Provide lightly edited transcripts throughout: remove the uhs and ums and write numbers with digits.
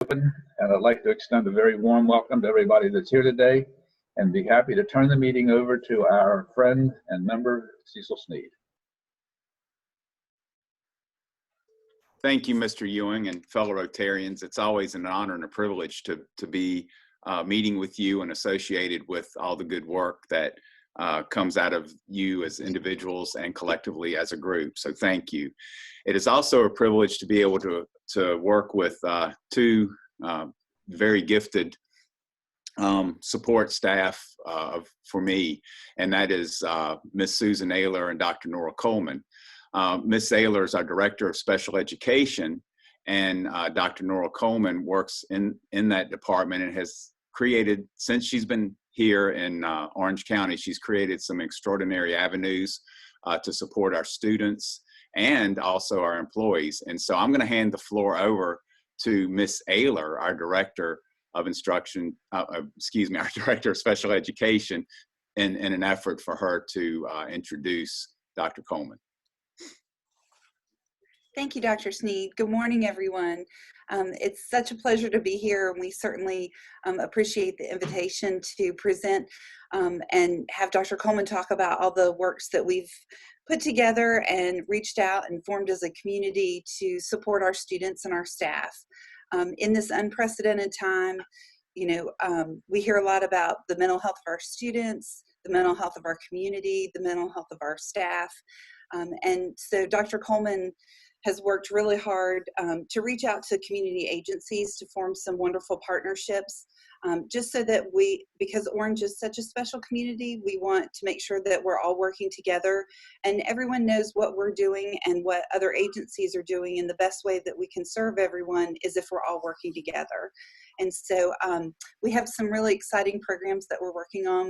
And I'd like to extend a very warm welcome to everybody that's here today and be happy to turn the meeting over to our friend and member, Cecil Sneed. Thank you, Mr. Ewing and fellow Rotarians. It's always an honor and a privilege to be meeting with you and associated with all the good work that comes out of you as individuals and collectively as a group. So thank you. It is also a privilege to be able to work with two very gifted support staff for me, and that is Ms. Susan Ayler and Dr. Nora Coleman. Ms. Ayler is our Director of Special Education, and Dr. Nora Coleman works in that department and has created, since she's been here in Orange County, she's created some extraordinary avenues to support our students and also our employees. And so I'm going to hand the floor over to Ms. Ayler, our Director of Instruction, our Director of Special Education, in an effort for her to introduce Dr. Coleman. Thank you, Dr. Sneed. Good morning, everyone. It's such a pleasure to be here, and we certainly appreciate the invitation to present and have Dr. Coleman talk about all the works that we've put together and reached out and formed as a community to support our students and our staff. In this unprecedented time, we hear a lot about the mental health of our students, the mental health of our community, the mental health of our staff. And so Dr. Coleman has worked really hard to reach out to community agencies to form some wonderful partnerships, just so that because Orange is such a special community, we want to make sure that we're all working together and everyone knows what we're doing and what other agencies are doing, and the best way that we can serve everyone is if we're all working together. And so we have some really exciting programs that we're working on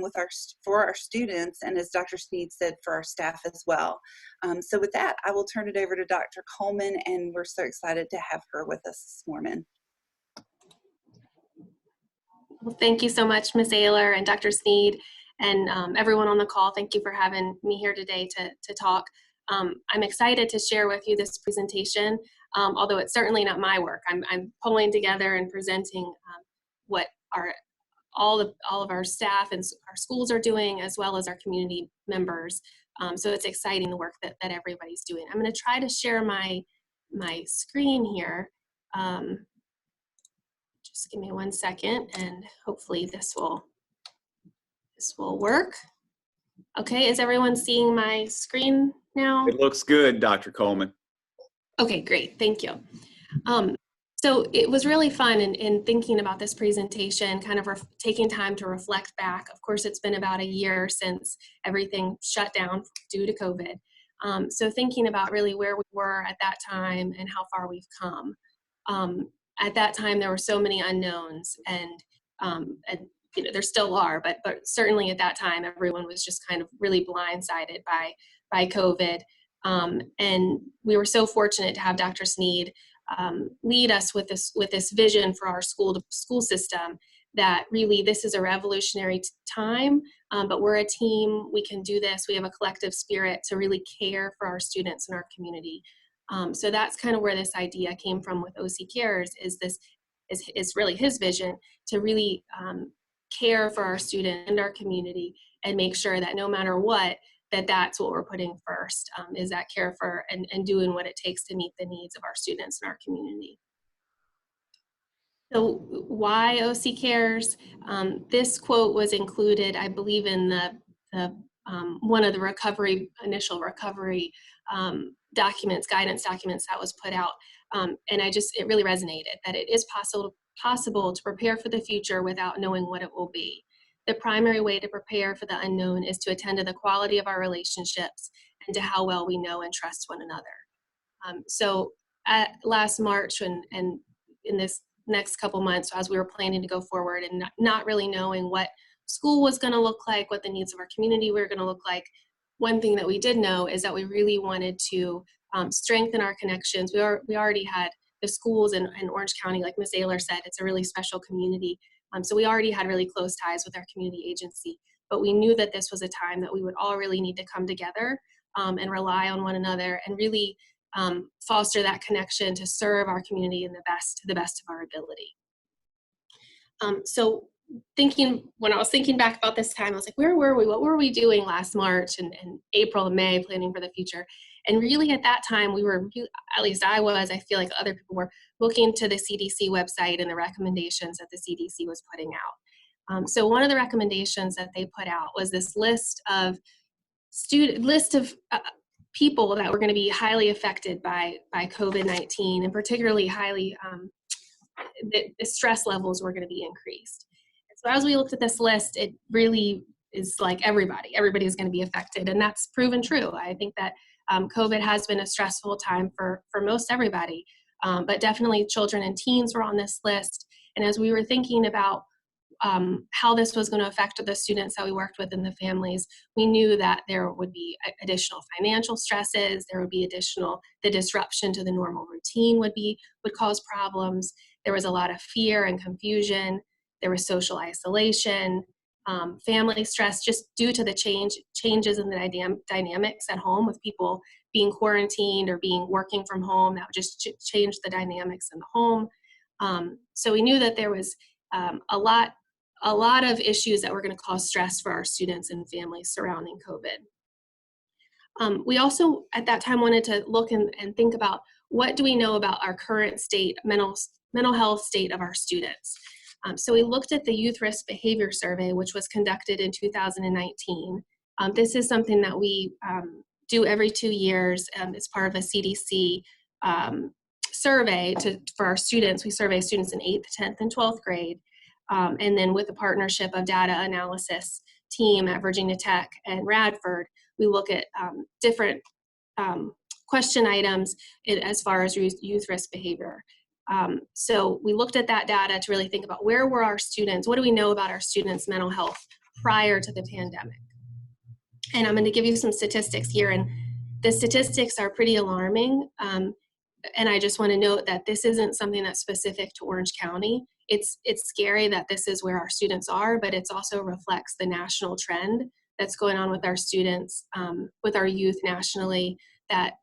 for our students, and as Dr. Sneed said, for our staff as well. So with that, I will turn it over to Dr. Coleman, and we're so excited to have her with us this morning. Well, thank you so much, Ms. Ayler and Dr. Sneed, and everyone on the call. Thank you for having me here today to talk. I'm excited to share with you this presentation, although it's certainly not my work. I'm pulling together and presenting what all of our staff and our schools are doing, as well as our community members. So it's exciting, the work that everybody's doing. I'm going to try to share my screen here. Just give me 1 second, and hopefully this will work. Okay, is everyone seeing my screen now? It looks good, Dr. Coleman. Okay, great, thank you. So it was really fun in thinking about this presentation, kind of taking time to reflect back. Of course, it's been about a year since everything shut down due to COVID. So thinking about really where we were at that time and how far we've come. At that time, there were so many unknowns, and there still are, but certainly at that time, everyone was just kind of really blindsided by COVID. And we were so fortunate to have Dr. Sneed lead us with this vision for our school system, that really this is a revolutionary time, but we're a team. We can do this. We have a collective spirit to really care for our students and our community. So that's kind of where this idea came from with OC Cares, is really his vision to really care for our student and our community, and make sure that no matter what, that's what we're putting first, is that care for and doing what it takes to meet the needs of our students and our community. So why OC Cares? This quote was included, I believe, in the one of the initial recovery guidance documents that was put out. And it really resonated that it is possible to prepare for the future without knowing what it will be. The primary way to prepare for the unknown is to attend to the quality of our relationships and to how well we know and trust one another. So last March and in this next couple months, as we were planning to go forward and not really knowing what school was going to look like, what the needs of our community were going to look like, one thing that we did know is that we really wanted to strengthen our connections. We already had the schools in Orange County, like Ms. Ayler said, it's a really special community. So we already had really close ties with our community agency, but we knew that this was a time that we would all really need to come together and rely on one another and really foster that connection to serve our community in to the best of our ability. So when I was thinking back about this time, I was like, where were we? What were we doing last March and April and May, planning for the future? And really at that time, we were, at least I was, I feel like other people were, looking to the CDC website and the recommendations that the CDC was putting out. So one of the recommendations that they put out was this list of people that were going to be highly affected by COVID-19, and particularly highly, the stress levels were going to be increased. So as we looked at this list, it really is like everybody is going to be affected, and that's proven true. I think that COVID has been a stressful time for most everybody, but definitely children and teens were on this list. And as we were thinking about how this was going to affect the students that we worked with and the families, we knew that there would be additional financial stresses, there would be the disruption to the normal routine would cause problems. There was a lot of fear and confusion. There was social isolation, family stress, just due to the changes in the dynamics at home with people being quarantined or working from home. That would just change the dynamics in the home. So we knew that there was a lot of issues that were going to cause stress for our students and families surrounding COVID. We also at that time wanted to look and think about, what do we know about our current state, mental health state of our students. So we looked at the Youth Risk Behavior Survey, which was conducted in 2019. This is something that we do every 2 years as part of a CDC survey for our students. We survey students in 8th, 10th, and 12th grade. And then with a partnership of data analysis team at Virginia Tech and Radford, we look at different question items as far as youth risk behavior. So we looked at that data to really think about, where were our students? What do we know about our students' mental health prior to the pandemic? And I'm going to give you some statistics here, and the statistics are pretty alarming. And I just want to note that this isn't something that's specific to Orange County. It's scary that this is where our students are, but it also reflects the national trend that's going on with our students, with our youth nationally, that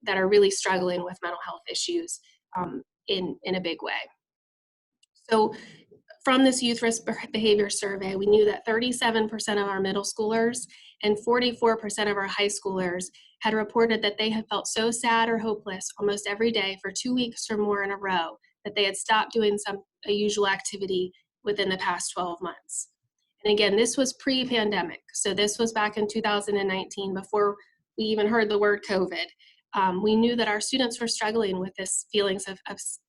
are really struggling with mental health issues in a big way. So from this Youth Risk Behavior Survey, we knew that 37% of our middle schoolers and 44% of our high schoolers had reported that they had felt so sad or hopeless almost every day for 2 weeks or more in a row that they had stopped doing a usual activity within the past 12 months. And again, this was pre-pandemic. So this was back in 2019, before we even heard the word COVID. We knew that our students were struggling with this feelings of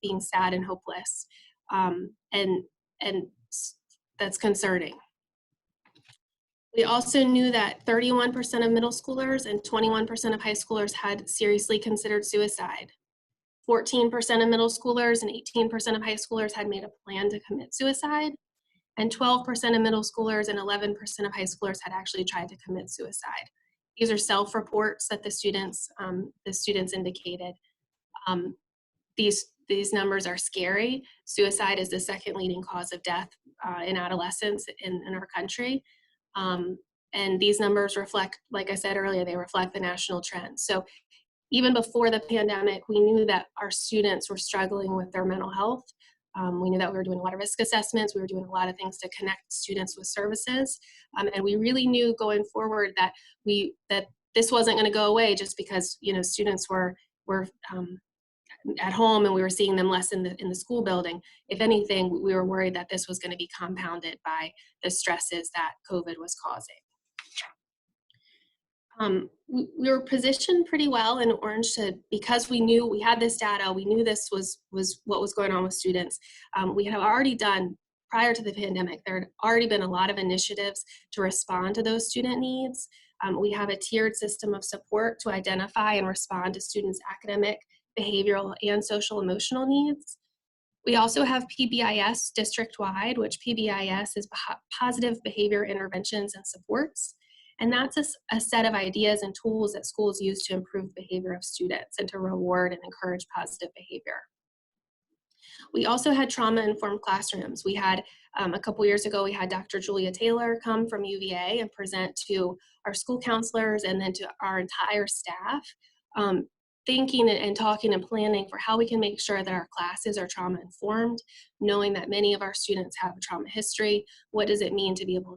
being sad and hopeless. And that's concerning. We also knew that 31% of middle schoolers and 21% of high schoolers had seriously considered suicide. 14% of middle schoolers and 18% of high schoolers had made a plan to commit suicide. And 12% of middle schoolers and 11% of high schoolers had actually tried to commit suicide. These are self-reports that the students indicated. These numbers are scary. Suicide is the second leading cause of death in adolescents in our country. And these numbers reflect, like I said earlier, they reflect the national trend. So even before the pandemic, we knew that our students were struggling with their mental health. We knew that we were doing a lot of risk assessments. We were doing a lot of things to connect students with services. And we really knew going forward that this wasn't going to go away just because, students were at home and we were seeing them less in the school building. If anything, we were worried that this was going to be compounded by the stresses that COVID was causing. We were positioned pretty well in Orange because we knew we had this data, we knew this was what was going on with students. We had already done, prior to the pandemic, there had already been a lot of initiatives to respond to those student needs. We have a tiered system of support to identify and respond to students' academic, behavioral, and social emotional needs. We also have PBIS district-wide, which PBIS is Positive Behavior Interventions and Supports. And that's a set of ideas and tools that schools use to improve the behavior of students and to reward and encourage positive behavior. We also had trauma-informed classrooms. We had, a couple years ago, we had Dr. Julia Taylor come from UVA and present to our school counselors and then to our entire staff. thinking and talking and planning for how we can make sure that our classes are trauma informed, knowing that many of our students have a trauma history. What does it mean to be able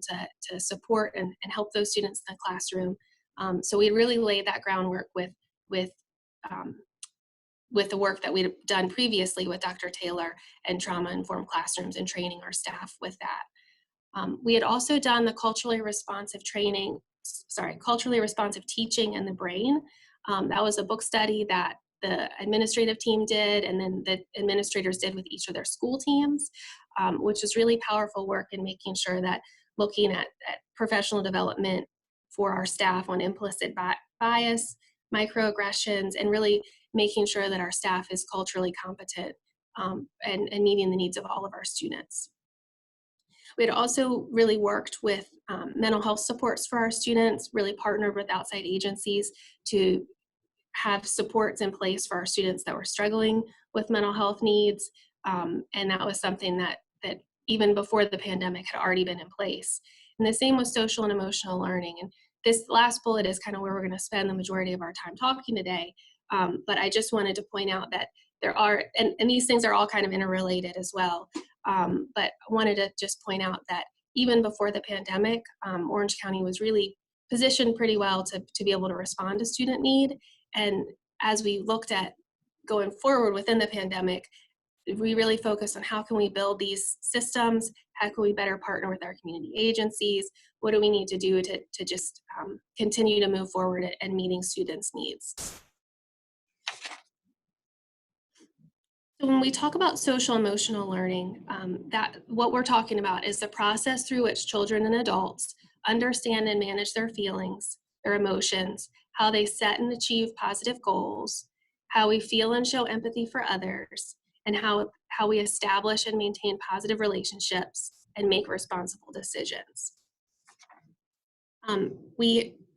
to support and help those students in the classroom? So we really laid that groundwork with the work that we'd done previously with Dr. Taylor and trauma-informed classrooms and training our staff with that. We had also done the culturally responsive teaching in the brain. That was a book study that the administrative team did, and then the administrators did with each of their school teams, which is really powerful work in making sure that looking at professional development for our staff on implicit bias, microaggressions, and really making sure that our staff is culturally competent and meeting the needs of all of our students. We had also really worked with mental health supports for our students, really partnered with outside agencies to have supports in place for our students that were struggling with mental health needs. And that was something that even before the pandemic had already been in place. And the same with social and emotional learning. And this last bullet is kind of where we're going to spend the majority of our time talking today. But I just wanted to point out that there are, and these things are all kind of interrelated as well. But I wanted to just point out that even before the pandemic, Orange County was really positioned pretty well to be able to respond to student need. And as we looked at going forward within the pandemic, we really focused on how can we build these systems, how can we better partner with our community agencies, what do we need to do to just continue to move forward and meeting students' needs. So when we talk about social emotional learning, that what we're talking about is the process through which children and adults understand and manage their feelings, their emotions, how they set and achieve positive goals, how we feel and show empathy for others, and how we establish and maintain positive relationships and make responsible decisions.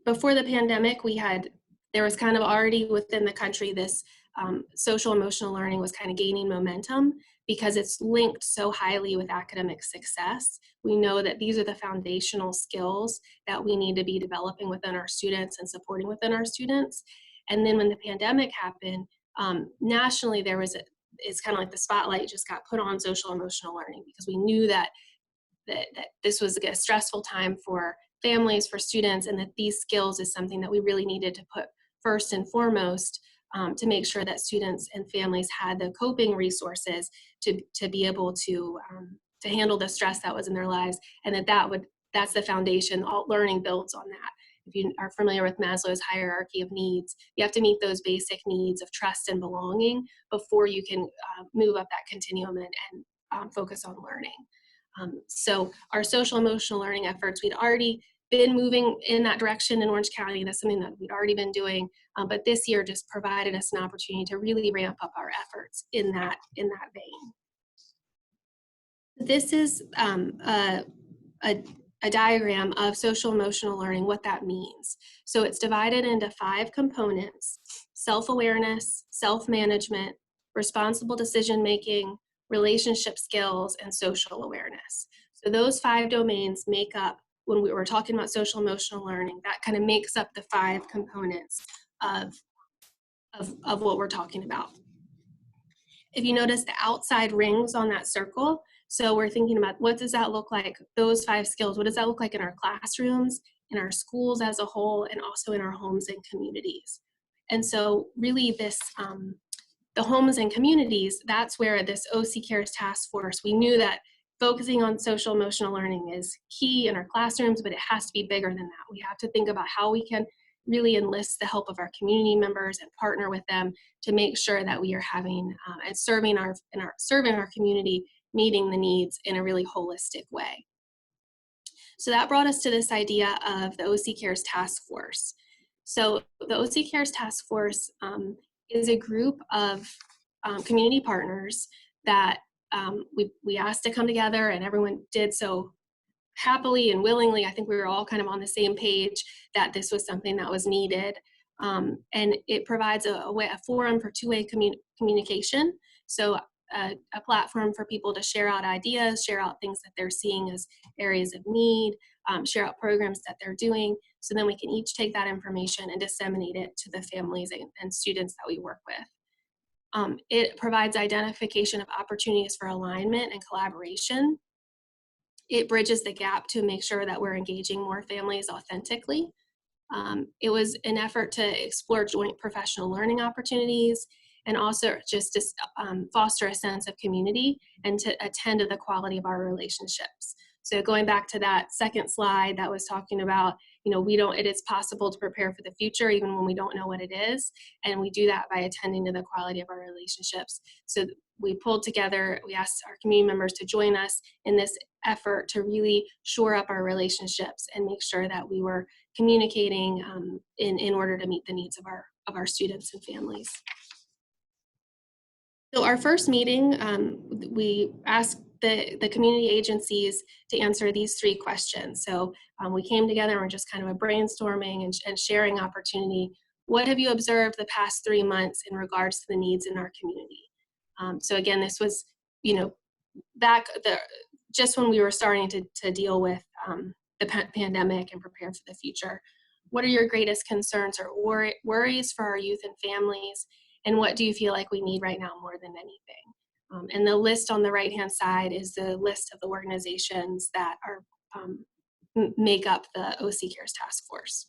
Before the pandemic, there was kind of already within the country this social emotional learning was kind of gaining momentum because it's linked so highly with academic success. We know that these are the foundational skills that we need to be developing within our students and supporting within our students. And then when the pandemic happened, nationally it's kind of like the spotlight just got put on social emotional learning because we knew that this was a stressful time for families, for students, and that these skills is something that we really needed to put first and foremost to make sure that students and families had the coping resources to be able to handle the stress that was in their lives, and that's the foundation. All learning builds on that. If you are familiar with Maslow's hierarchy of needs, you have to meet those basic needs of trust and belonging before you can move up that continuum and focus on learning. So our social emotional learning efforts, we'd already been moving in that direction in Orange County. That's something that we'd already been doing, but this year just provided us an opportunity to really ramp up our efforts in that vein. This is a diagram of social emotional learning, what that means. So it's divided into 5 components: self-awareness, self-management, responsible decision-making, relationship skills, and social awareness. So those 5 domains make up, when we were talking about social emotional learning, that kind of makes up the 5 components of what we're talking about. If you notice the outside rings on that circle, so we're thinking about what does that look like, those 5 skills, what does that look like in our classrooms, in our schools as a whole, and also in our homes and communities. And so really this, the homes and communities, that's where this OCPS task force, we knew that focusing on social emotional learning is key in our classrooms, but it has to be bigger than that. We have to think about how we can really enlist the help of our community members and partner with them to make sure that we are having and serving our community, meeting the needs in a really holistic way. So that brought us to this idea of the OCPS task force. So the OCPS task force is a group of community partners that we asked to come together, and everyone did so happily and willingly. I think we were all kind of on the same page that this was something that was needed. And it provides a forum for two-way communication. So a platform for people to share out ideas, share out things that they're seeing as areas of need, share out programs that they're doing, so then we can each take that information and disseminate it to the families and students that we work with. It provides identification of opportunities for alignment and collaboration. It bridges the gap to make sure that we're engaging more families authentically. It was an effort to explore joint professional learning opportunities and also just to foster a sense of community and to attend to the quality of our relationships. So going back to that second slide that was talking about, it is possible to prepare for the future even when we don't know what it is. And we do that by attending to the quality of our relationships. So we pulled together, we asked our community members to join us in this effort to really shore up our relationships and make sure that we were communicating in order to meet the needs of our students and families. So our first meeting, we asked the community agencies to answer these 3 questions. So we came together and we're just kind of a brainstorming and sharing opportunity. What have you observed the past 3 months in regards to the needs in our community? So again, this was, just when we were starting to deal with the pandemic and prepare for the future. What are your greatest concerns or worries for our youth and families? And what do you feel like we need right now more than anything? And the list on the right-hand side is the list of the organizations that are make up the OCPS task force.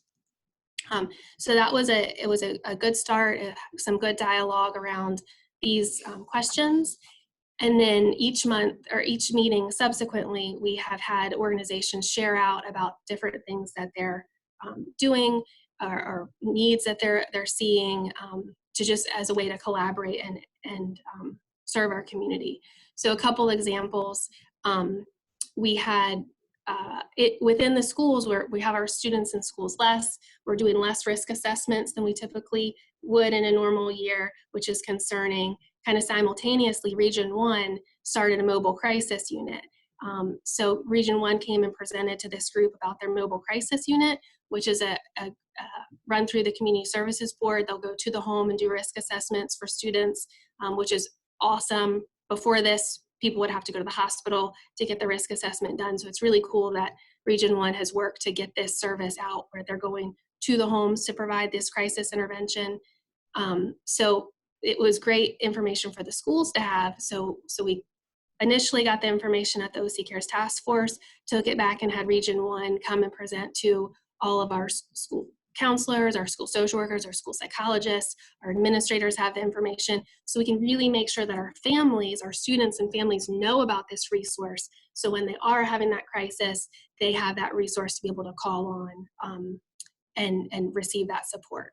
So that was it was a good start, some good dialogue around these questions. And then each month or each meeting subsequently, we have had organizations share out about different things that they're doing or needs that they're seeing to just as a way to collaborate and serve our community. So a couple examples, we had within the schools where we have our students in schools less, we're doing less risk assessments than we typically would in a normal year, which is concerning. Kind of simultaneously, Region 1 started a mobile crisis unit. So Region 1 came and presented to this group about their mobile crisis unit, which is a run through the Community Services Board. They'll go to the home and do risk assessments for students, which is awesome. Before this, people would have to go to the hospital to get the risk assessment done. So it's really cool that Region 1 has worked to get this service out where they're going to the homes to provide this crisis intervention. So it was great information for the schools to have. So we initially got the information at the OCPS task force, took it back and had Region 1 come and present to all of our school counselors, our school social workers, our school psychologists, our administrators have the information. So we can really make sure that our families, our students and families know about this resource. So when they are having that crisis, they have that resource to be able to call on and receive that support.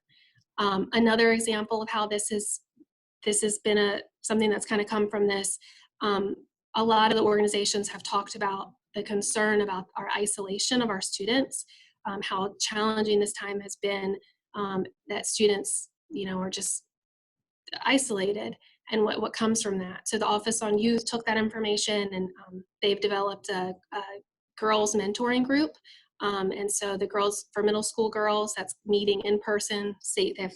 Another example of how this has been something that's kind of come from this. A lot of the organizations have talked about the concern about our isolation of our students, how challenging this time has been, that students, are just isolated, and what comes from that. So the Office on Youth took that information and they've developed a girls mentoring group. And so the girls, for middle school girls, that's meeting in person, they have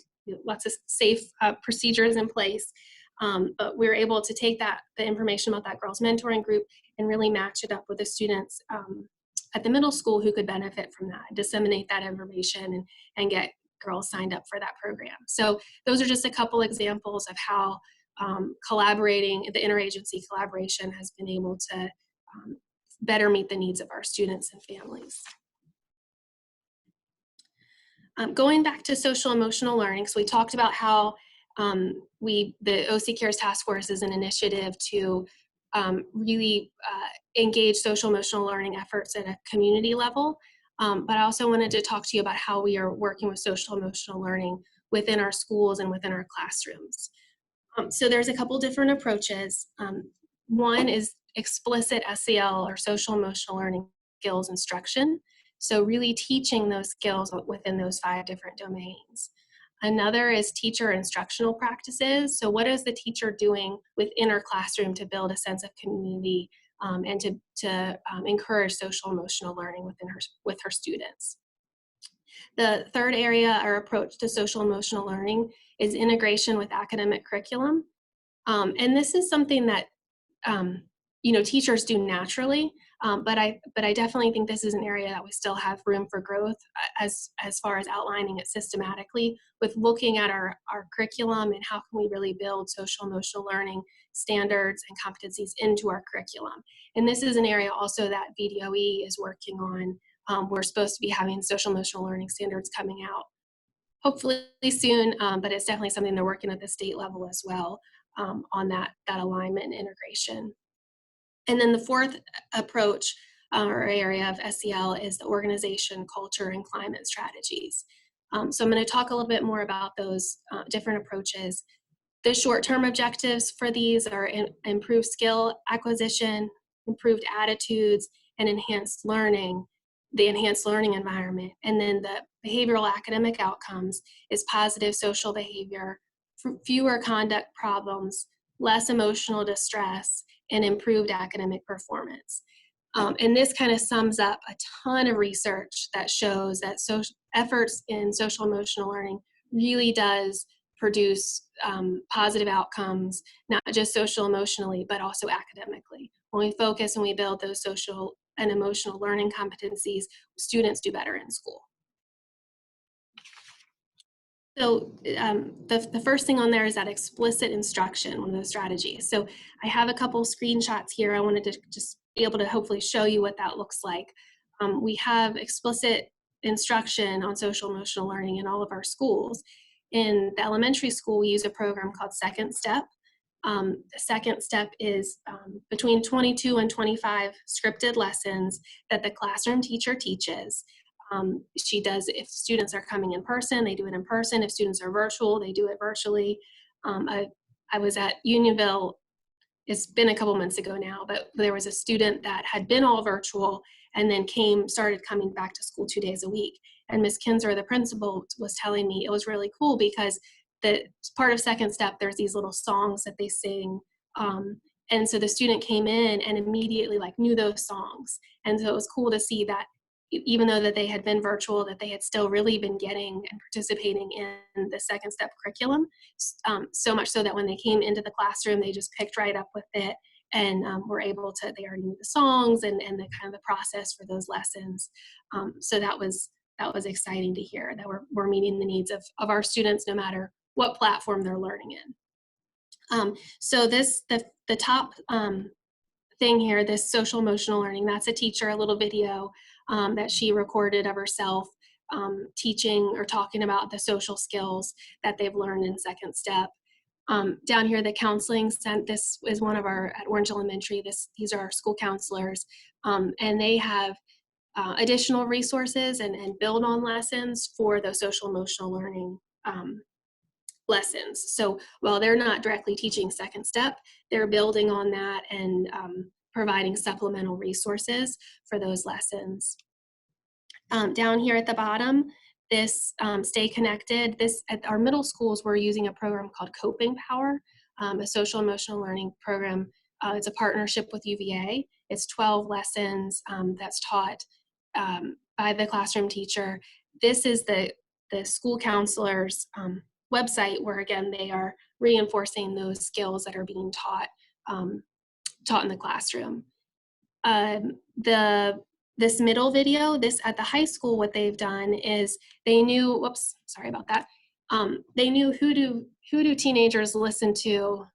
lots of safe procedures in place. But we were able to take the information about that girls mentoring group and really match it up with the students at the middle school who could benefit from that, disseminate that information and get girls signed up for that program. So those are just a couple examples of how collaborating, the interagency collaboration has been able to better meet the needs of our students and families. Going back to social emotional learning, so we talked about how the OCPS task force is an initiative to really engage social emotional learning efforts at a community level. But I also wanted to talk to you about how we are working with social emotional learning within our schools and within our classrooms. So there's a couple different approaches. One is explicit SEL or social emotional learning skills instruction. So really teaching those skills within those 5 different domains. Another is teacher instructional practices. So what is the teacher doing within her classroom to build a sense of community and to encourage social emotional learning with her students? The third area or approach to social emotional learning is integration with academic curriculum. And this is something that teachers do naturally, but I definitely think this is an area that we still have room for growth as far as outlining it systematically, with looking at our curriculum and how can we really build social emotional learning standards and competencies into our curriculum. And this is an area also that VDOE is working on. We're supposed to be having social emotional learning standards coming out hopefully soon, but it's definitely something they're working at the state level as well on that alignment and integration. And then the fourth approach or area of SEL is the organization, culture, and climate strategies. So I'm going to talk a little bit more about those different approaches. The short-term objectives for these are improved skill acquisition, improved attitudes, and enhanced learning, the enhanced learning environment. And then the behavioral academic outcomes is positive social behavior, fewer conduct problems, less emotional distress, and improved academic performance. And this kind of sums up a ton of research that shows that efforts in social emotional learning really does produce positive outcomes, not just social emotionally, but also academically. When we focus and we build those social and emotional learning competencies, students do better in school. So the first thing on there is that explicit instruction, one of those strategies. So I have a couple screenshots here. I wanted to just be able to hopefully show you what that looks like. We have explicit instruction on social emotional learning in all of our schools. In the elementary school, we use a program called Second Step. The second step is between 22 and 25 scripted lessons that the classroom teacher teaches. She does, if students are coming in person, they do it in person. If students are virtual, they do it virtually. I was at Unionville, it's been a couple months ago now, but there was a student that had been all virtual and then started coming back to school 2 days a week. And Ms. Kinzer, the principal, was telling me it was really cool because the part of Second Step, there's these little songs that they sing. And so the student came in and immediately knew those songs. And so it was cool to see that even though that they had been virtual, that they had still really been getting and participating in the Second Step curriculum, so much so that when they came into the classroom, they just picked right up with it and were able to, they already knew the songs and the kind of the process for those lessons. So that was exciting to hear that we're meeting the needs of our students no matter what platform they're learning in. So the top thing here, this social emotional learning, that's a teacher, a little video that she recorded of herself teaching or talking about the social skills that they've learned in Second Step. Down here, the counseling center, this is one of our, at Orange Elementary, these are our school counselors, and they have additional resources and build on lessons for those social emotional learning lessons. So while they're not directly teaching Second Step, they're building on that and providing supplemental resources for those lessons. Down here at the bottom, this Stay Connected, at our middle schools, we're using a program called Coping Power, a social emotional learning program. It's a partnership with UVA. It's 12 lessons that's taught by the classroom teacher. This is the school counselor's website where, again, they are reinforcing those skills that are being taught in the classroom. This middle video, at the high school, what they've done is they knew, whoops, sorry about that. They knew who do teenagers listen to.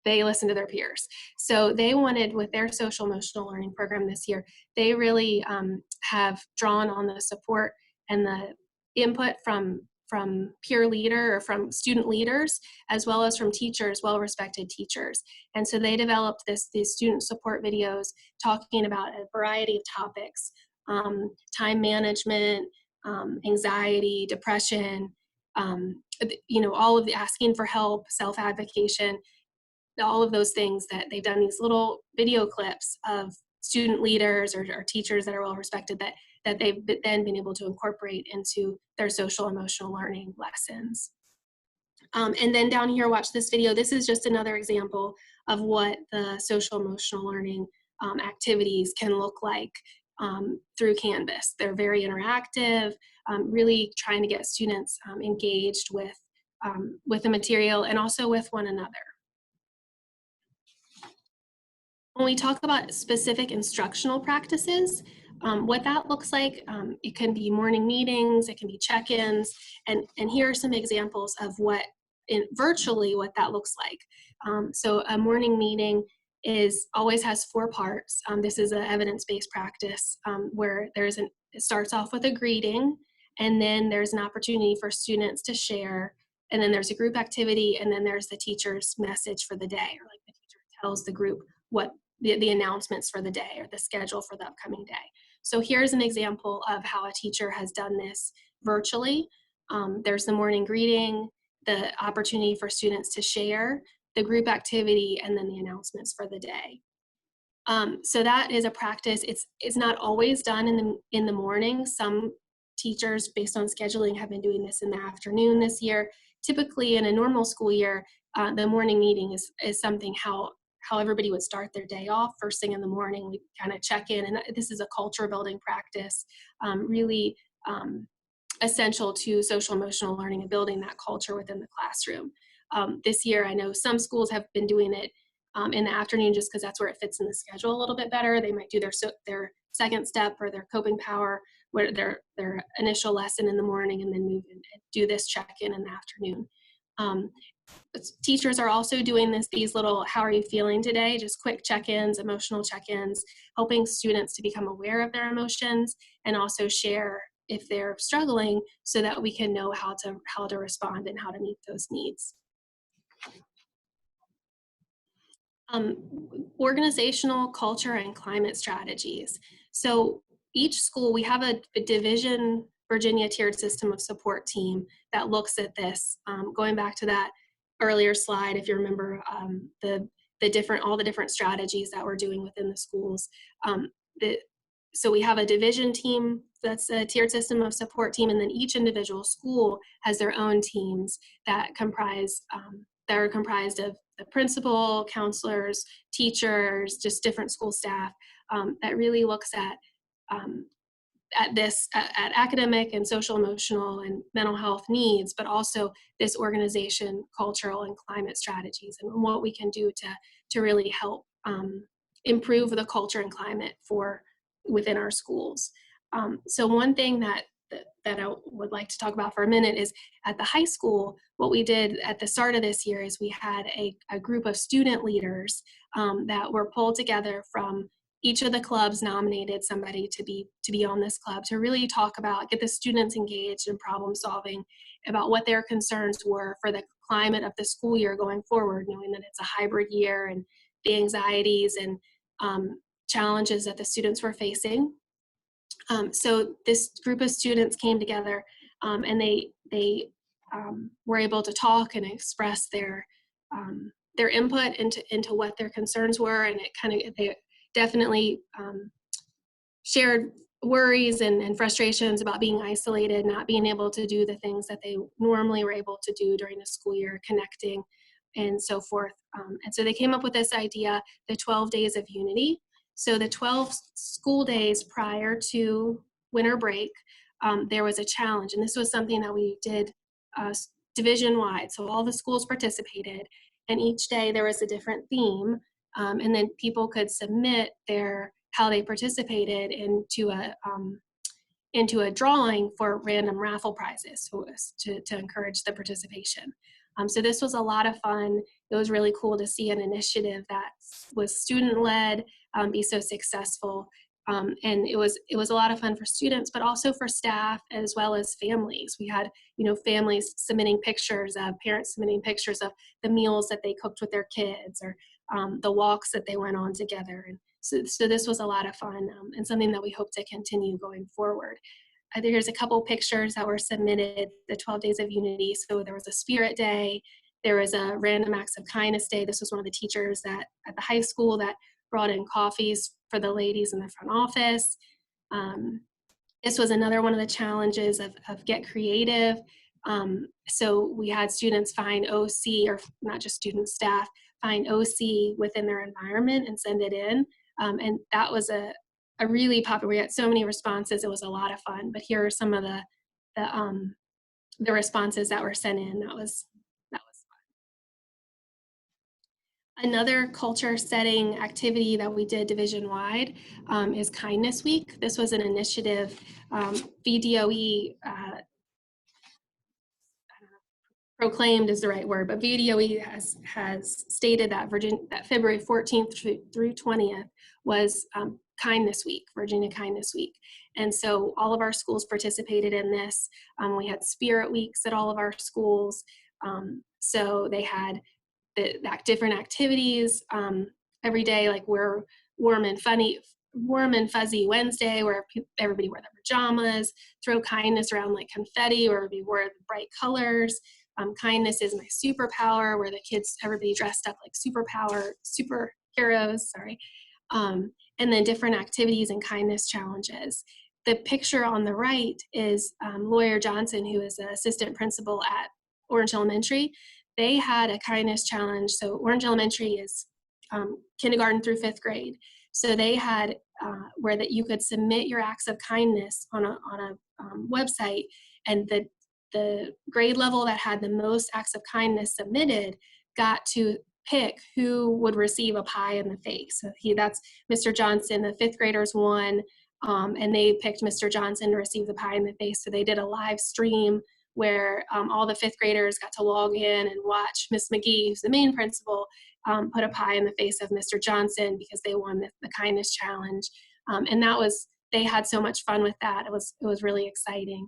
They listen to their peers. So they wanted, with their social emotional learning program this year, they really have drawn on the support and the input from peer leader or from student leaders, as well as from teachers, well-respected teachers. And so they developed these student support videos talking about a variety of topics, time management, anxiety, depression, all of the asking for help, self-advocation, all of those things that they've done these little video clips of student leaders or teachers that are well-respected that they've then been able to incorporate into their social emotional learning lessons. And then down here, watch this video. This is just another example of what the social emotional learning activities can look like through Canvas. They're very interactive, really trying to get students engaged with the material and also with one another. When we talk about specific instructional practices, what that looks like, it can be morning meetings, it can be check-ins, and here are some examples of what virtually what that looks like. So a morning meeting always has 4 parts. This is an evidence-based practice where it starts off with a greeting, and then there's an opportunity for students to share, and then there's a group activity, and then there's the teacher's message for the day, or like the teacher tells the group what the announcements for the day or the schedule for the upcoming day. So here's an example of how a teacher has done this virtually. There's the morning greeting, the opportunity for students to share, the group activity, and then the announcements for the day. So that is a practice. It's not always done in the morning. Some teachers, based on scheduling, have been doing this in the afternoon this year. Typically, in a normal school year, the morning meeting is something how everybody would start their day off. First thing in the morning, we kind of check in, and this is a culture building practice, really essential to social emotional learning and building that culture within the classroom. This year, I know some schools have been doing it in the afternoon just because that's where it fits in the schedule a little bit better. They might do their second step or their coping power, where their initial lesson in the morning, and then move and do this check-in in the afternoon. Teachers are also doing these little "how are you feeling today?" just quick check-ins, emotional check-ins, helping students to become aware of their emotions and also share if they're struggling, so that we can know how to respond and how to meet those needs. Organizational, culture, and climate strategies. So each school, we have a division Virginia tiered system of support team that looks at this. Going back to that earlier slide, if you remember all the different strategies that we're doing within the schools. So we have a division team that's a tiered system of support team, and then each individual school has their own teams that are comprised of the principal, counselors, teachers, just different school staff that really looks at academic and social emotional and mental health needs, but also this organization, cultural, and climate strategies, and what we can do to really help improve the culture and climate within our schools. So one thing that I would like to talk about for a minute is at the high school, what we did at the start of this year is we had a group of student leaders that were pulled together from each of the clubs nominated somebody to be on this club to really get the students engaged in problem solving about what their concerns were for the climate of the school year going forward, knowing that it's a hybrid year and the anxieties and challenges that the students were facing. So this group of students came together and they were able to talk and express their input into what their concerns were, and they definitely shared worries and frustrations about being isolated, not being able to do the things that they normally were able to do during the school year, connecting and so forth. And so they came up with this idea, the 12 days of unity. So the 12 school days prior to winter break, there was a challenge, and this was something that we did division-wide. So all the schools participated, and each day there was a different theme, and then people could submit how they participated into a drawing for random raffle prizes to encourage the participation. So this was a lot of fun. It was really cool to see an initiative that was student-led be so successful. And it was a lot of fun for students, but also for staff as well as families. We had, families submitting pictures, parents submitting pictures of the meals that they cooked with their kids, or the walks that they went on together. And so this was a lot of fun and something that we hope to continue going forward. There's a couple pictures that were submitted, the 12 Days of Unity. So there was a Spirit Day, there was a Random Acts of Kindness Day. This was one of the teachers at the high school that brought in coffees for the ladies in the front office. This was another one of the challenges of Get Creative. So we had students find OC, or not just students, staff, find OC within their environment and send it in. And that was a really popular, we had so many responses, it was a lot of fun. But here are some of the responses that were sent in. That was Another culture setting activity that we did division-wide is Kindness Week. This was an initiative, VDOE, proclaimed is the right word, but VDOE has stated that that February 14th through 20th was Kindness Week, Virginia Kindness Week. And so all of our schools participated in this. We had Spirit Weeks at all of our schools. So they had different activities every day, like we're warm and fuzzy Wednesday, where everybody wore their pajamas, throw kindness around like confetti, or everybody wore the bright colors. Kindness is my superpower, where everybody dressed up like superheroes, sorry. And then different activities and kindness challenges. The picture on the right is Lawyer Johnson, who is an assistant principal at Orange Elementary. They had a kindness challenge. So Orange Elementary is kindergarten through 5th grade. So they had where that you could submit your acts of kindness on a website, and the grade level that had the most acts of kindness submitted got to pick who would receive a pie in the face. So that's Mr. Johnson. The 5th graders won, and they picked Mr. Johnson to receive the pie in the face. So they did a live stream where all the 5th graders got to log in and watch Miss McGee, who's the main principal, put a pie in the face of Mr. Johnson because they won the kindness challenge. And they had so much fun with that. It was really exciting.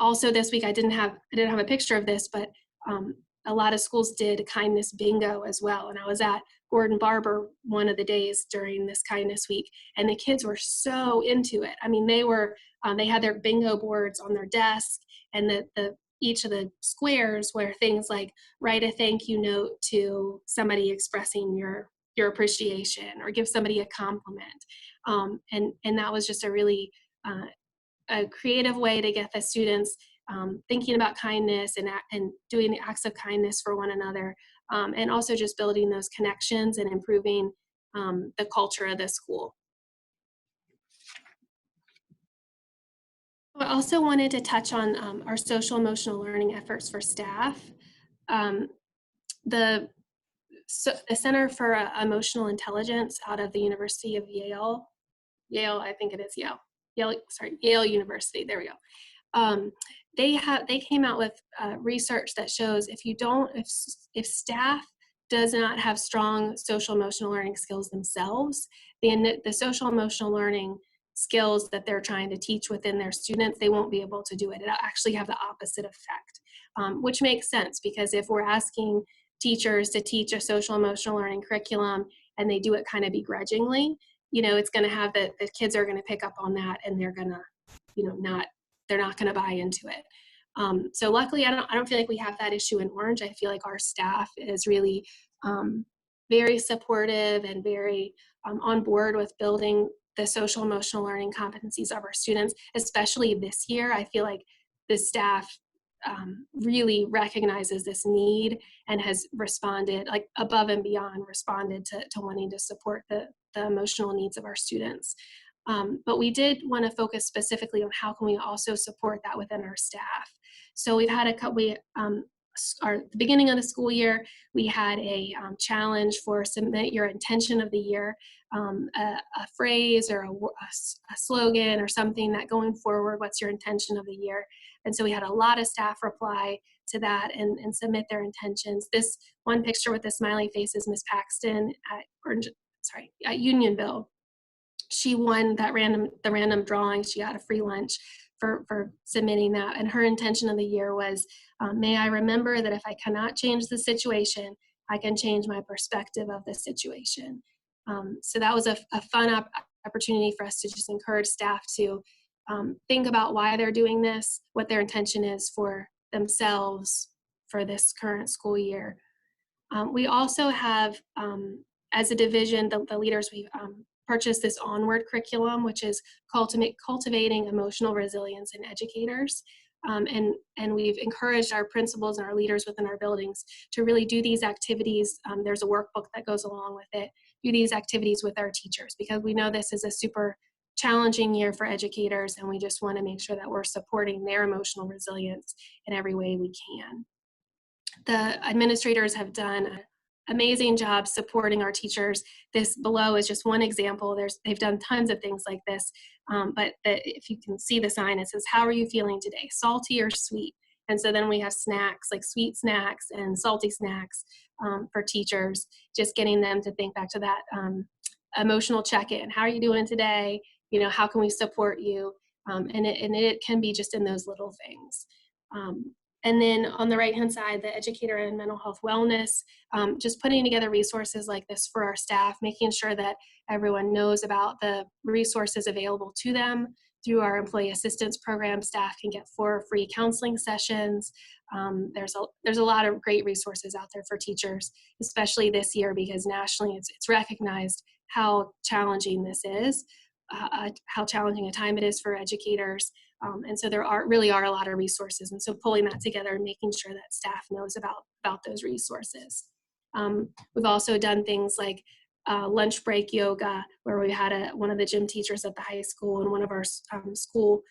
Also this week, I didn't have a picture of this, but a lot of schools did kindness bingo as well. And I was at Gordon Barber one of the days during this kindness week, and the kids were so into it. I mean, they had their bingo boards on their desk, and each of the squares were things like write a thank you note to somebody expressing your appreciation, or give somebody a compliment. And that was just a really a creative way to get the students thinking about kindness and doing the acts of kindness for one another, and also just building those connections and improving the culture of the school. I also wanted to touch on our social emotional learning efforts for staff. The Center for Emotional Intelligence out of the University of Yale, I think it is Yale University, there we go. They came out with research that shows if staff does not have strong social emotional learning skills themselves, the social emotional learning skills that they're trying to teach within their students, they won't be able to do it. It'll actually have the opposite effect, which makes sense, because if we're asking teachers to teach a social emotional learning curriculum and they do it kind of begrudgingly, it's going to have the kids are going to pick up on that, and they're going to, they're not going to buy into it. So luckily, I don't feel like we have that issue in Orange. I feel like our staff is really very supportive and very on board with building the social emotional learning competencies of our students, especially this year. I feel like the staff really recognizes this need and has responded, like above and beyond, responded to wanting to support the emotional needs of our students. But we did want to focus specifically on how can we also support that within our staff. So we've had the beginning of the school year, we had a challenge for submit your intention of the year, a phrase or a slogan or something that going forward, what's your intention of the year? And so we had a lot of staff reply to that and submit their intentions. This one picture with the smiley face is Miss Paxton at Unionville. She won the random drawing. She got a free lunch for submitting that. And her intention of the year was, may I remember that if I cannot change the situation, I can change my perspective of the situation. So that was a fun opportunity for us to just encourage staff to think about why they're doing this, what their intention is for themselves for this current school year. We also have, as a division, the leaders, we've purchased this Onward curriculum, which is cultivating emotional resilience in educators. And we've encouraged our principals and our leaders within our buildings to really do these activities. There's a workbook that goes along with it. Do these activities with our teachers, because we know this is a super challenging year for educators, and we just want to make sure that we're supporting their emotional resilience in every way we can. The administrators have done amazing job supporting our teachers. This below is just one example. They've done tons of things like this, but if you can see the sign, it says, "How are you feeling today? Salty or sweet?" And so then we have snacks, like sweet snacks and salty snacks for teachers, just getting them to think back to that emotional check-in. How are you doing today? You know, how can we support you? And it can be just in those little things. And then on the right-hand side, the educator and mental health wellness, just putting together resources like this for our staff, making sure that everyone knows about the resources available to them. Through our employee assistance program, staff can get 4 free counseling sessions. There's a lot of great resources out there for teachers, especially this year, because nationally it's recognized how challenging this is, how challenging a time it is for educators. And so there really are a lot of resources. And so pulling that together and making sure that staff knows about those resources. We've also done things like lunch break yoga, where we had one of the gym teachers at the high school and one of our school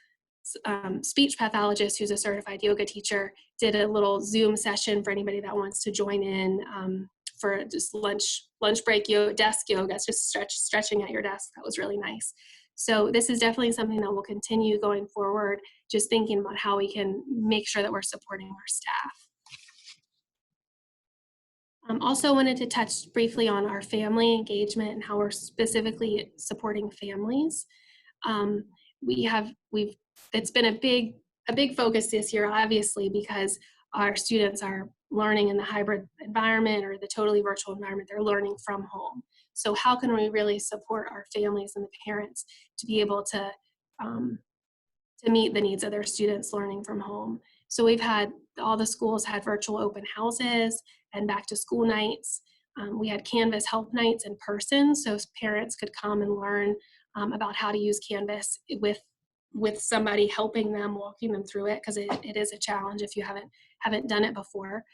speech pathologists, who's a certified yoga teacher, did a little Zoom session for anybody that wants to join in for just lunch break yoga, desk yoga. It's just stretching at your desk. That was really nice. So this is definitely something that will continue going forward, just thinking about how we can make sure that we're supporting our staff. Also wanted to touch briefly on our family engagement and how we're specifically supporting families. It's been a big focus this year, obviously, because our students are learning in the hybrid environment or the totally virtual environment. They're learning from home. So how can we really support our families and the parents to be able to meet the needs of their students learning from home? So all the schools had virtual open houses and back to school nights. We had Canvas help nights in person, so parents could come and learn about how to use Canvas with somebody helping them, walking them through it, because it is a challenge if you haven't done it before.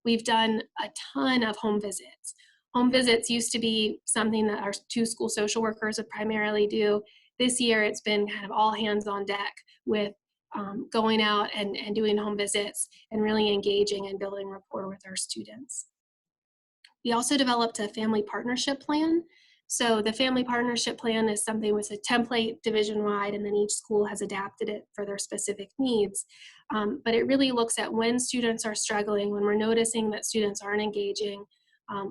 We've done a ton of home visits. Home visits used to be something that our 2 school social workers would primarily do. This year, it's been kind of all hands on deck with going out and doing home visits and really engaging and building rapport with our students. We also developed a family partnership plan. So the family partnership plan is something with a template division-wide, and then each school has adapted it for their specific needs. But it really looks at when students are struggling, when we're noticing that students aren't engaging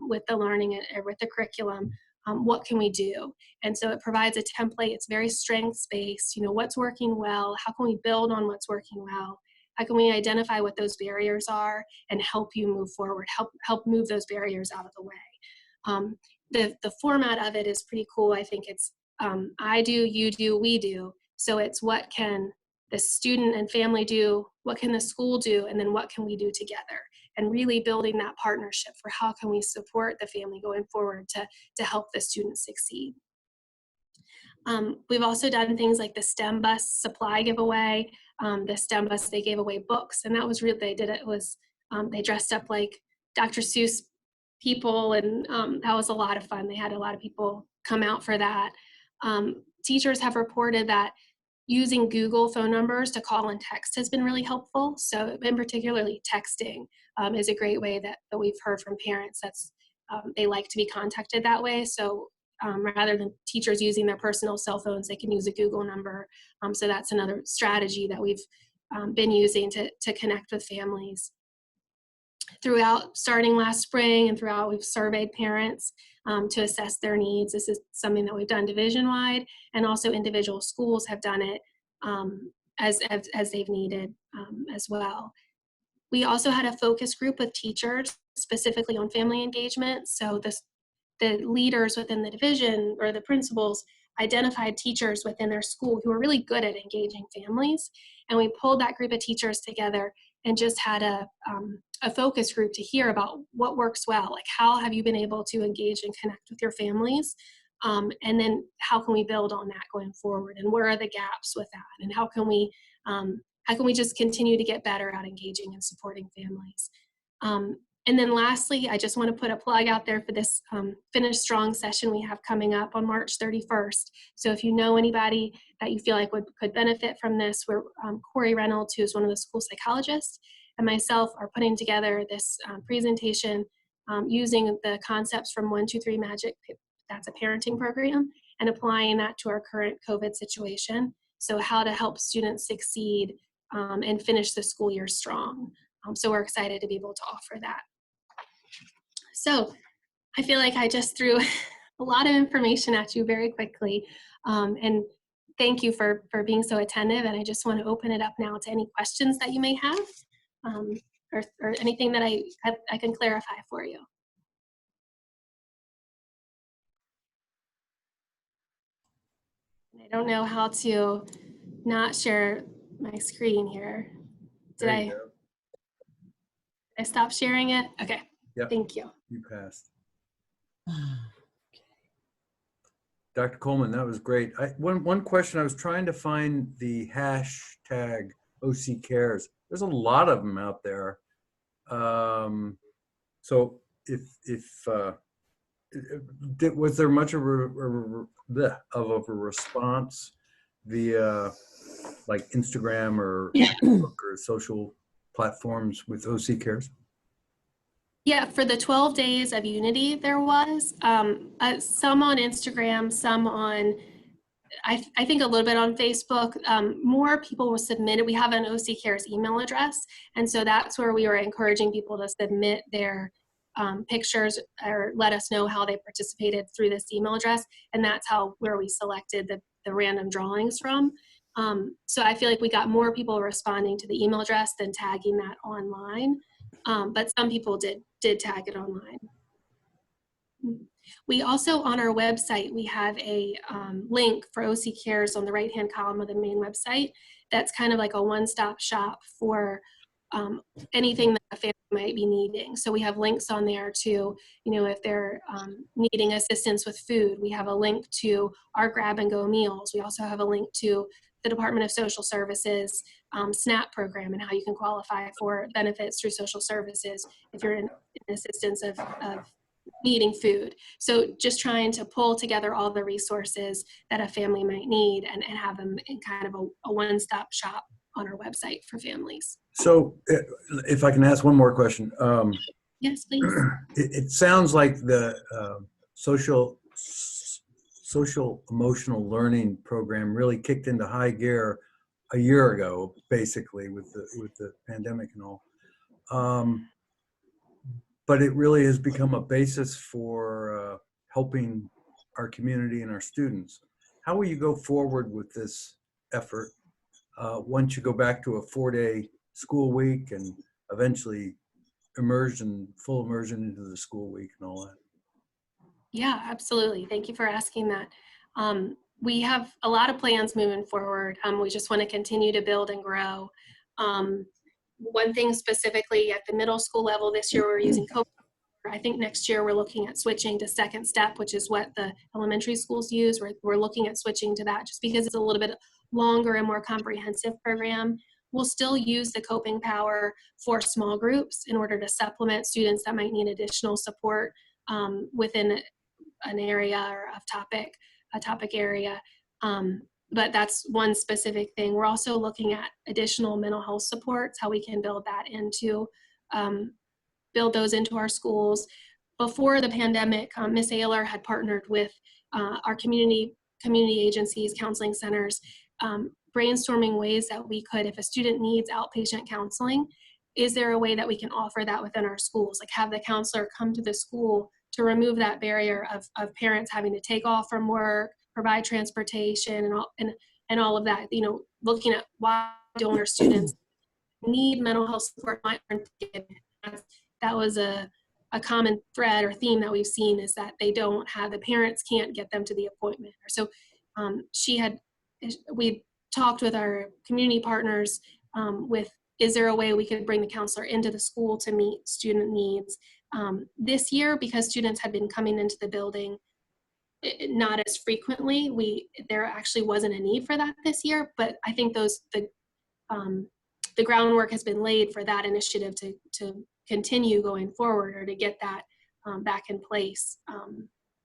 with the learning or with the curriculum, what can we do? And so it provides a template. It's very strengths-based. You know, what's working well? How can we build on what's working well? How can we identify what those barriers are and help you move forward, help move those barriers out of the way? The format of it is pretty cool. I think it's I do, you do, we do. So it's what can the student and family do, what can the school do, and then what can we do together? And really building that partnership for how can we support the family going forward to help the students succeed. We've also done things like the STEM bus supply giveaway. The STEM bus, they gave away books, and that was real. They dressed up like Dr. Seuss people, and that was a lot of fun. They had a lot of people come out for that. Teachers have reported that using Google phone numbers to call and text has been really helpful. So in particularly texting is a great way that we've heard from parents. They like to be contacted that way. So rather than teachers using their personal cell phones, they can use a Google number. So that's another strategy that we've been using to connect with families. Starting last spring and throughout, we've surveyed parents to assess their needs. This is something that we've done division-wide, and also individual schools have done it as they've needed as well. We also had a focus group with teachers specifically on family engagement. So the leaders within the division or the principals identified teachers within their school who were really good at engaging families. And we pulled that group of teachers together and just had a focus group to hear about what works well. Like, how have you been able to engage and connect with your families? And then how can we build on that going forward? And where are the gaps with that? And how can we just continue to get better at engaging and supporting families? And then lastly, I just want to put a plug out there for this Finish Strong session we have coming up on March 31st. So if you know anybody that you feel like could benefit from this, Corey Reynolds, who's one of the school psychologists, and myself are putting together this presentation using the concepts from 1-2-3 Magic, that's a parenting program, and applying that to our current COVID situation. So how to help students succeed and finish the school year strong. So we're excited to be able to offer that. So I feel like I just threw a lot of information at you very quickly. And thank you for being so attentive. And I just want to open it up now to any questions that you may have, or anything that I can clarify for you. I don't know how to not share my screen here. Did I stop sharing it? Okay. Yep. Thank you. You passed. Dr. Coleman, that was great. One question, I was trying to find the hashtag OC Cares. There's a lot of them out there. So was there much of a response via like Instagram or Facebook or social platforms with OC Cares? Yeah, for the 12 days of Unity, there was some on Instagram, some on, I think a little bit on Facebook. More people were submitted. We have an OC Cares email address, and so that's where we were encouraging people to submit their pictures or let us know how they participated through this email address, and that's where we selected the random drawings from. So I feel like we got more people responding to the email address than tagging that online. But some people did tag it online. We also, on our website, we have a link for OC Cares on the right-hand column of the main website. That's kind of like a one-stop shop for anything that a family might be needing. So we have links on there to, if they're needing assistance with food, we have a link to our grab-and-go meals. We also have a link to the Department of Social Services SNAP program and how you can qualify for benefits through social services if you're in assistance of needing food. So just trying to pull together all the resources that a family might need and have them in kind of a one-stop shop on our website for families. So if I can ask one more question. Yes, please. It sounds like the social emotional learning program really kicked into high gear a year ago, basically with the pandemic and all. But it really has become a basis for helping our community and our students. How will you go forward with this effort once you go back to a 4-day school week and eventually full immersion into the school week and all that? Yeah, absolutely. Thank you for asking that. We have a lot of plans moving forward. We just want to continue to build and grow. One thing specifically at the middle school level this year, we're using coping. I think next year we're looking at switching to Second Step, which is what the elementary schools use. We're looking at switching to that just because it's a little bit longer and more comprehensive program. We'll still use the coping power for small groups in order to supplement students that might need additional support within an area or a topic area. But that's one specific thing. We're also looking at additional mental health supports, how we can build those into our schools. Before the pandemic, Ms. Ayler had partnered with our community agencies, counseling centers, brainstorming ways that we could, if a student needs outpatient counseling, is there a way that we can offer that within our schools? Like have the counselor come to the school to remove that barrier of parents having to take off from work, provide transportation and all of that, looking at why don't our students need mental health support. That was a common thread or theme that we've seen, is that the parents can't get them to the appointment. So we talked with our community partners is there a way we could bring the counselor into the school to meet student needs? This year, because students had been coming into the building not as frequently, there actually wasn't a need for that this year, but I think the groundwork has been laid for that initiative to continue going forward, or to get that back in place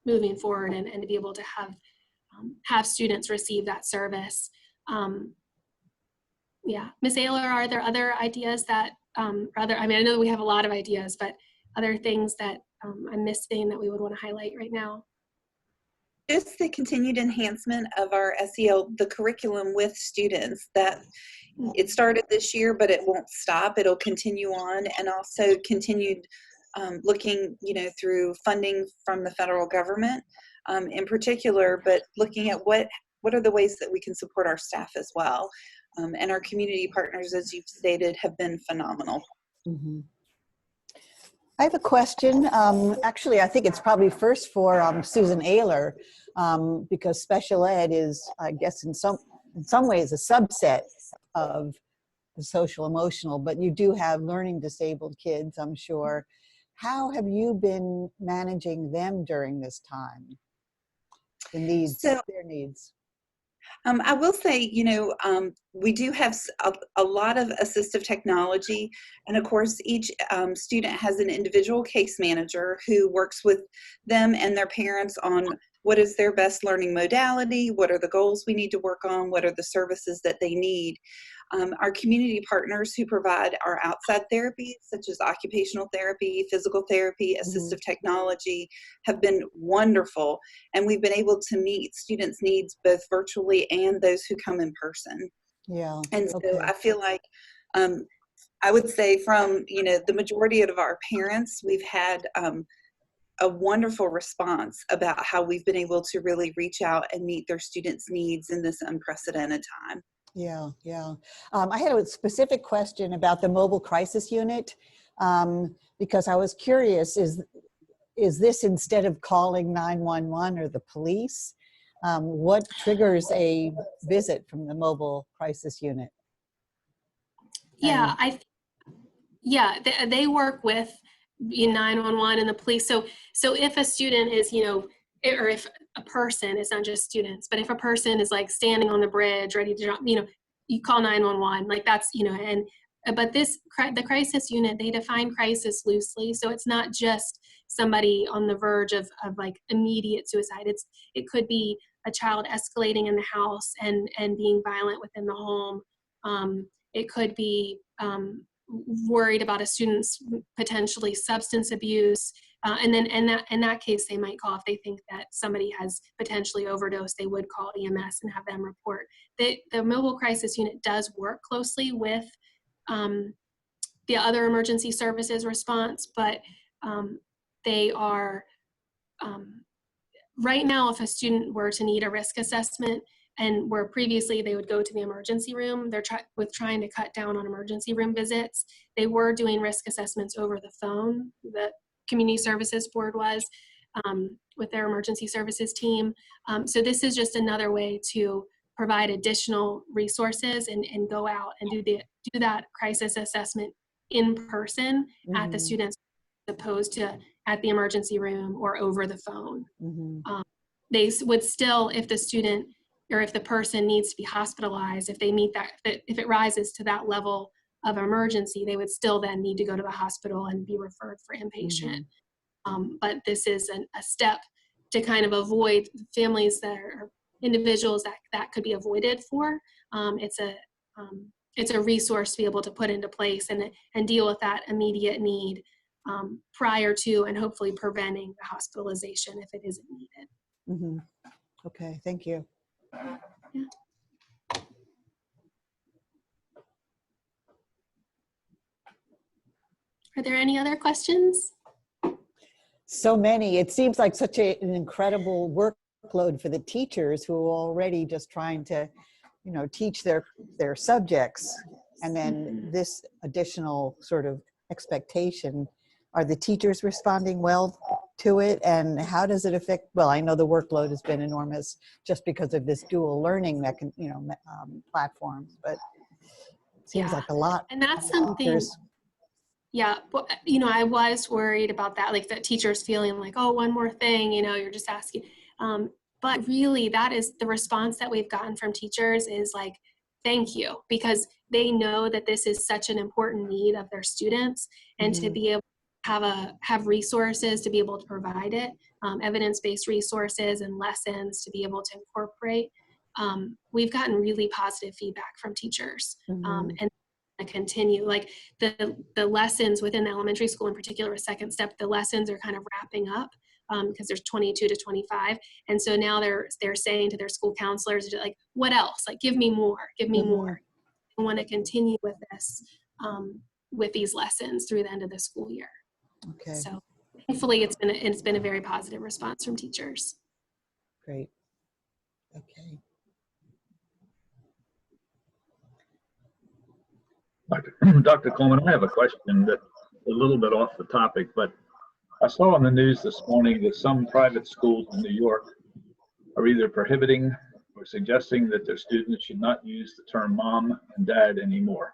moving forward, and to be able to have students receive that service. Yeah, Ms. Ayler, are there other ideas that, I know we have a lot of ideas, but other things that I'm missing that we would want to highlight right now? Just the continued enhancement of our SEL, the curriculum with students, that it started this year, but it won't stop. It'll continue on, and also continued looking, through funding from the federal government in particular, but looking at what are the ways that we can support our staff as well. And our community partners, as you've stated, have been phenomenal. Mm-hmm. I have a question. Actually, I think it's probably first for Susan Ayler, because special ed is, I guess, in some ways, a subset of the social emotional, but you do have learning disabled kids, I'm sure. How have you been managing them during this time? Their needs. I will say, we do have a lot of assistive technology, and of course, each student has an individual case manager who works with them and their parents on what is their best learning modality, what are the goals we need to work on, what are the services that they need. Our community partners who provide our outside therapies, such as occupational therapy, physical therapy, assistive technology, have been wonderful. And we've been able to meet students' needs both virtually and those who come in person. Yeah. And so I feel like I would say from, the majority of our parents, we've had a wonderful response about how we've been able to really reach out and meet their students' needs in this unprecedented time. Yeah, yeah. I had a specific question about the mobile crisis unit, because I was curious, is this instead of calling 911 or the police? What triggers a visit from the mobile crisis unit? Yeah, they work with 911 and the police. So if a student is, or if a person, it's not just students, but if a person is like standing on the bridge ready to drop, you call 911, like that's, but the crisis unit, they define crisis loosely. So it's not just somebody on the verge of like immediate suicide. It could be a child escalating in the house and being violent within the home. It could be worried about a student's potentially substance abuse. And then in that case, they might call, if they think that somebody has potentially overdosed, they would call EMS and have them report. The mobile crisis unit does work closely with the other emergency services response, but they are, right now, if a student were to need a risk assessment, and where previously they would go to the emergency room, they're trying to cut down on emergency room visits. They were doing risk assessments over the phone. The Community Services Board was with their emergency services team. So this is just another way to provide additional resources and go out and do that crisis assessment in person at the students, as opposed to at the emergency room or over the phone. They would still, if the student or if the person needs to be hospitalized, if they meet that, if it rises to that level of emergency, they would still then need to go to the hospital and be referred for inpatient. But this is a step to kind of avoid families that are individuals that could be avoided for. It's a resource to be able to put into place and deal with that immediate need prior to and hopefully preventing the hospitalization if it isn't needed. Okay, thank you. Yeah. Are there any other questions? So many. It seems like such an incredible workload for the teachers who are already just trying to, teach their subjects. And then this additional sort of expectation. Are the teachers responding well to it? And how does it affect, well, I know the workload has been enormous just because of this dual learning platforms, but it seems like a lot. And that's something, I was worried about that, like that teachers feeling like, oh, one more thing, you're just asking. But really that is the response that we've gotten from teachers is like, thank you, because they know that this is such an important need of their students, and to be able to have resources to be able to provide it, evidence-based resources and lessons to be able to incorporate. We've gotten really positive feedback from teachers. And continue. Like the lessons within the elementary school in particular, a second step, the lessons are kind of wrapping up because there's 22 to 25. And so now they're saying to their school counselors, like, what else? Like, give me more, give me more. I want to continue with this, with these lessons through the end of the school year. Okay, So thankfully it's been a very positive response from teachers. great. Okay. Dr. Coleman, I have a question that's a little bit off the topic, but I saw on the news this morning that some private schools in New York are either prohibiting or suggesting that their students should not use the term mom and dad anymore.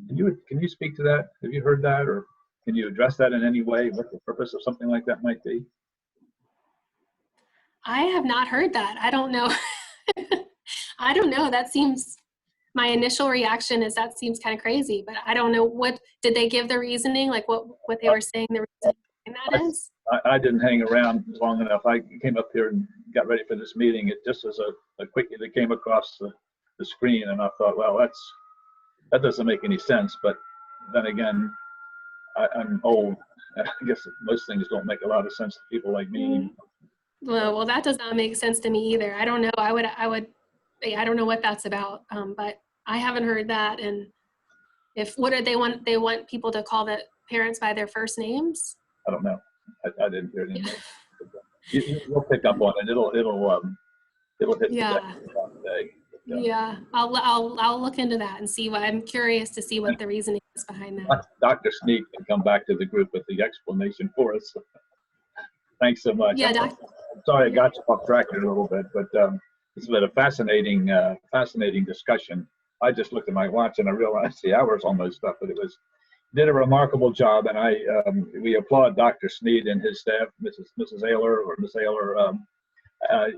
Can you speak to that? Have you heard that, or can you address that in any way, what the purpose of something like that might be? I have not heard that. I don't know. I don't know. That seems, my initial reaction is that seems kind of crazy, but I don't know. What did they give the reasoning? Like what they were saying the reasoning behind that is? I didn't hang around long enough. I came up here and got ready for this meeting. It just was a quickie that came across the screen, and I thought, well, that doesn't make any sense. But then again, I'm old. I guess most things don't make a lot of sense to people like me. Well, that does not make sense to me either. I don't know. I don't know what that's about. But I haven't heard that. And what do they want? They want people to call the parents by their first names? I don't know. I didn't hear it anymore. You'll pick up on it. It'll hit Yeah. today. Yeah, I'll look into that and see what, I'm curious to see what the reasoning is behind that. Dr. Sneak can come back to the group with the explanation for us. Thanks so much. Yeah, I'm sorry I got you off track here a little bit, but it's been a fascinating discussion. I just looked at my watch and I realized the hour's almost up, but did a remarkable job, and we applaud Dr. Sneed and his staff, Mrs. Ayler or Ms. Ayler.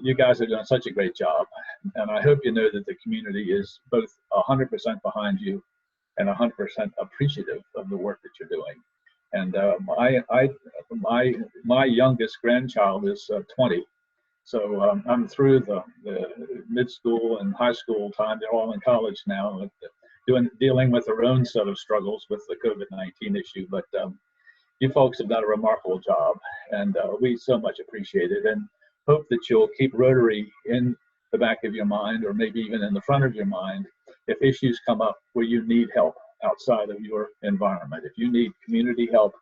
You guys are doing such a great job, and I hope you know that the community is both 100% behind you and 100% appreciative of the work that you're doing. And my youngest grandchild is 20, so I'm through the mid school and high school time. They're all in college now, dealing with their own set of struggles with the COVID-19 issue. But you folks have done a remarkable job, and we so much appreciate it, and hope that you'll keep Rotary in the back of your mind, or maybe even in the front of your mind, if issues come up where you need help outside of your environment. If you need community help,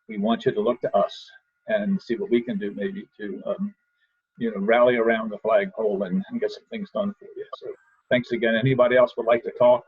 we want you to look to us and see what we can do, maybe to rally around the flagpole and get some things done for you. So thanks again. Anybody else would like to talk?